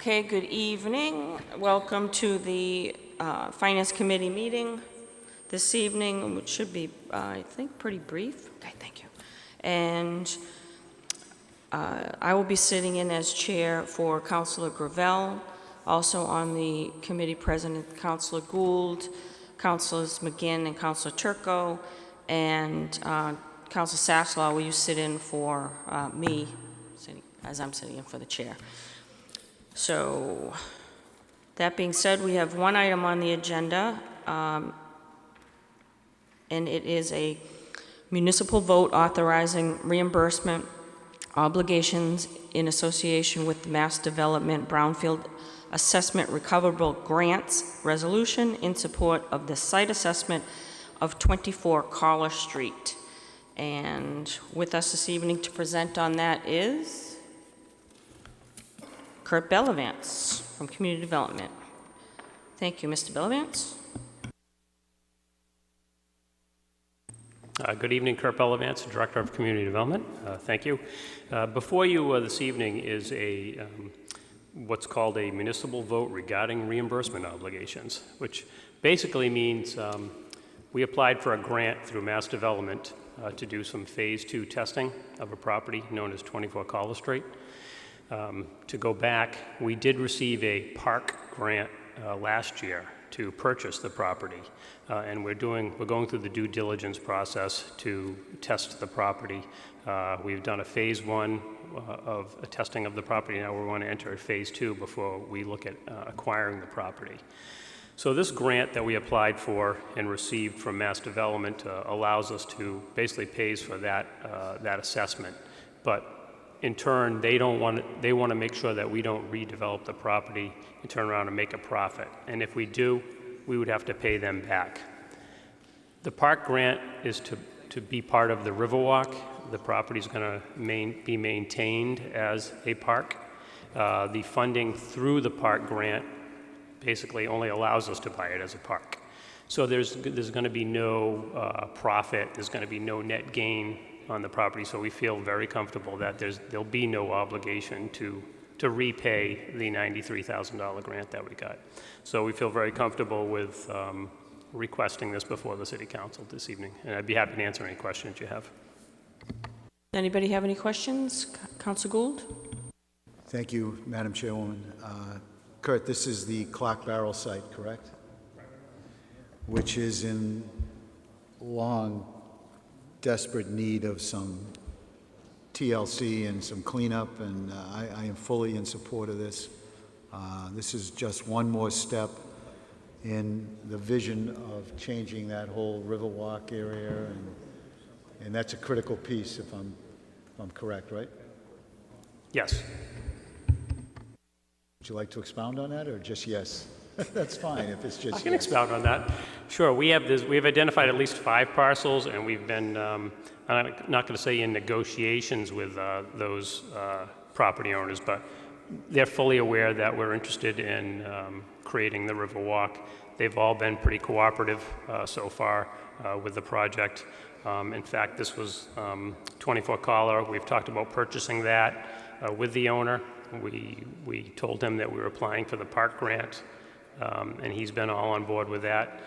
Okay, good evening. Welcome to the Finance Committee meeting this evening, which should be, I think, pretty brief. Okay, thank you. And I will be sitting in as chair for Councilor Gravel. Also on the committee, President Councilor Gould, Councilors McGinn and Councilor Turco, and Councilor Sasslaw, will you sit in for me, as I'm sitting in for the chair. So, that being said, we have one item on the agenda, and it is a municipal vote authorizing reimbursement obligations in association with the Mass Development Brownfield Assessment Recoverable Grants Resolution in support of the site assessment of 24 Collar Street. And with us this evening to present on that is Kurt Bellavance from Community Development. Thank you, Mr. Bellavance. Good evening, Kurt Bellavance, Director of Community Development. Thank you. Before you this evening is what's called a municipal vote regarding reimbursement obligations, which basically means we applied for a grant through Mass Development to do some phase 2 testing of a property known as 24 Collar Street. To go back, we did receive a park grant last year to purchase the property, and we're going through the due diligence process to test the property. We've done a phase 1 of a testing of the property. Now we want to enter a phase 2 before we look at acquiring the property. So this grant that we applied for and received from Mass Development allows us to basically pays for that assessment, but in turn, they want to make sure that we don't redevelop the property and turn around and make a profit. And if we do, we would have to pay them back. The park grant is to be part of the Riverwalk. The property is going to be maintained as a park. The funding through the park grant basically only allows us to buy it as a park. So there's going to be no profit. There's going to be no net gain on the property, so we feel very comfortable that there'll be no obligation to repay the $93,000 grant that we got. So we feel very comfortable with requesting this before the City Council this evening, and I'd be happy to answer any questions you have. Anybody have any questions? Councilor Gould? Thank you, Madam Chairwoman. Kurt, this is the Clock Barrel site, correct? Which is in desperate need of some TLC and some cleanup, and I am fully in support of this. This is just one more step in the vision of changing that whole Riverwalk area, and that's a critical piece, if I'm correct, right? Yes. Would you like to expound on that, or just yes? That's fine if it's just I can expound on that. Sure, we have identified at least 5 parcels, and we've been, I'm not going to say in negotiations with those property owners, but they're fully aware that we're interested in creating the Riverwalk. They've all been pretty cooperative so far with the project. In fact, this was 24 Collar. We've talked about purchasing that with the owner. We told him that we were applying for the park grant. And he's been all on board with that.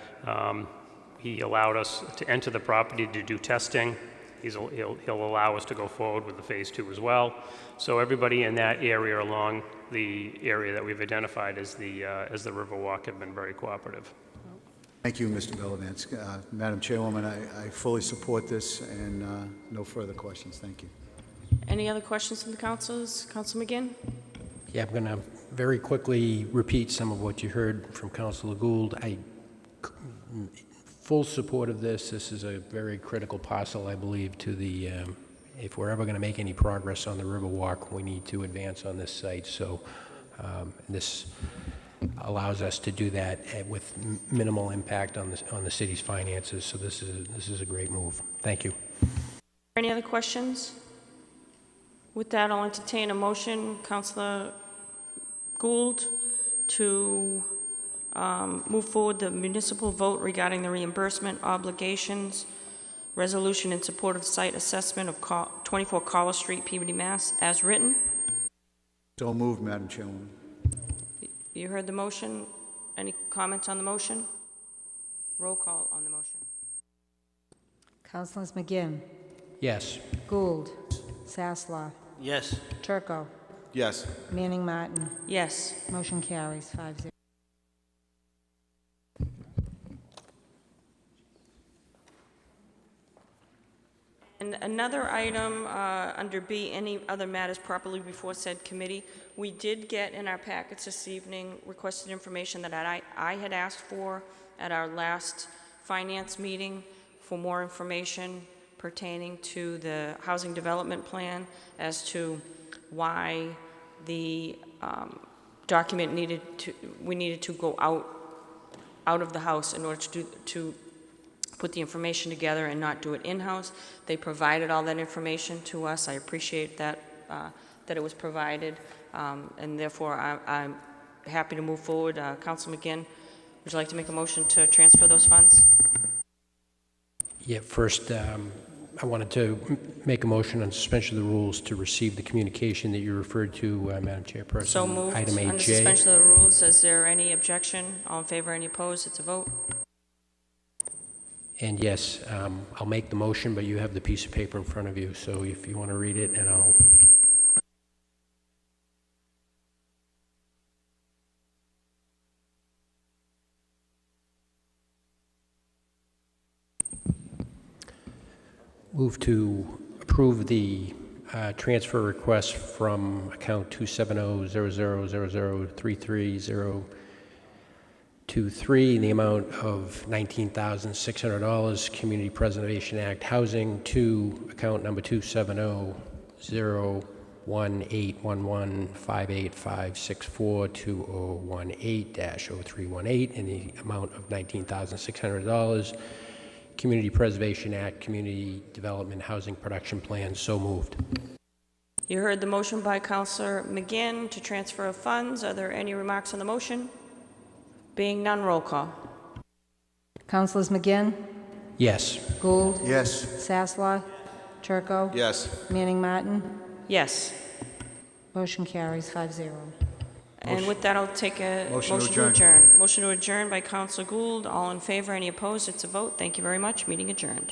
He allowed us to enter the property to do testing. He'll allow us to go forward with the phase 2 as well. So everybody in that area along the area that we've identified as the Riverwalk have been very cooperative. Thank you, Mr. Bellavance. Madam Chairwoman, I fully support this, and no further questions. Thank you. Any other questions from the councilors? Councilor McGinn? Yeah, I'm going to very quickly repeat some of what you heard from Councilor Gould. Full support of this. This is a very critical parcel, I believe, to the, if we're ever going to make any progress on the Riverwalk, we need to advance on this site. So this allows us to do that with minimal impact on the city's finances. So this is a great move. Thank you. Any other questions? With that, I'll entertain a motion, Councilor Gould, to move forward the municipal vote regarding the reimbursement obligations resolution in support of site assessment of 24 Collar Street, Peabody, Mass, as written. So moved, Madam Chairwoman. You heard the motion. Any comments on the motion? Roll call on the motion. Councilors McGinn, Yes. Gould, Sasslaw, Yes. Turco, Yes. Manning Martin. Yes. Motion carries 5-0. And another item under B, any other matters properly before said committee. We did get in our packets this evening requested information that I had asked for at our last finance meeting for more information pertaining to the housing development plan as to why the document we needed to go out of the house in order to put the information together and not do it in-house. They provided all that information to us. I appreciate that, that it was provided, and therefore I'm happy to move forward. Council McGinn, would you like to make a motion to transfer those funds? Yeah, first, I wanted to make a motion on suspension of the rules to receive the communication that you referred to, Madam Chairperson. So moved. Item 8J. Under suspension of the rules, is there any objection? All in favor, any opposed? It's a vote. And yes, I'll make the motion, but you have the piece of paper in front of you, so if you want to read it, and I'll... Move to approve the transfer request from account 270-0000-33023 in the amount of $19,600, Community Preservation Act Housing, to account number 270-0181158564218-0318 in the amount of $19,600, Community Preservation Act Community Development Housing Production Plan. So moved. You heard the motion by Councilor McGinn to transfer of funds. Are there any remarks on the motion? Being none, roll call. Councilors McGinn, Yes. Gould, Yes. Sasslaw, Turco, Yes. Manning Martin. Yes. Motion carries 5-0. And with that, I'll take a Motion to adjourn. Motion to adjourn by Councilor Gould. All in favor, any opposed? It's a vote. Thank you very much. Meeting adjourned.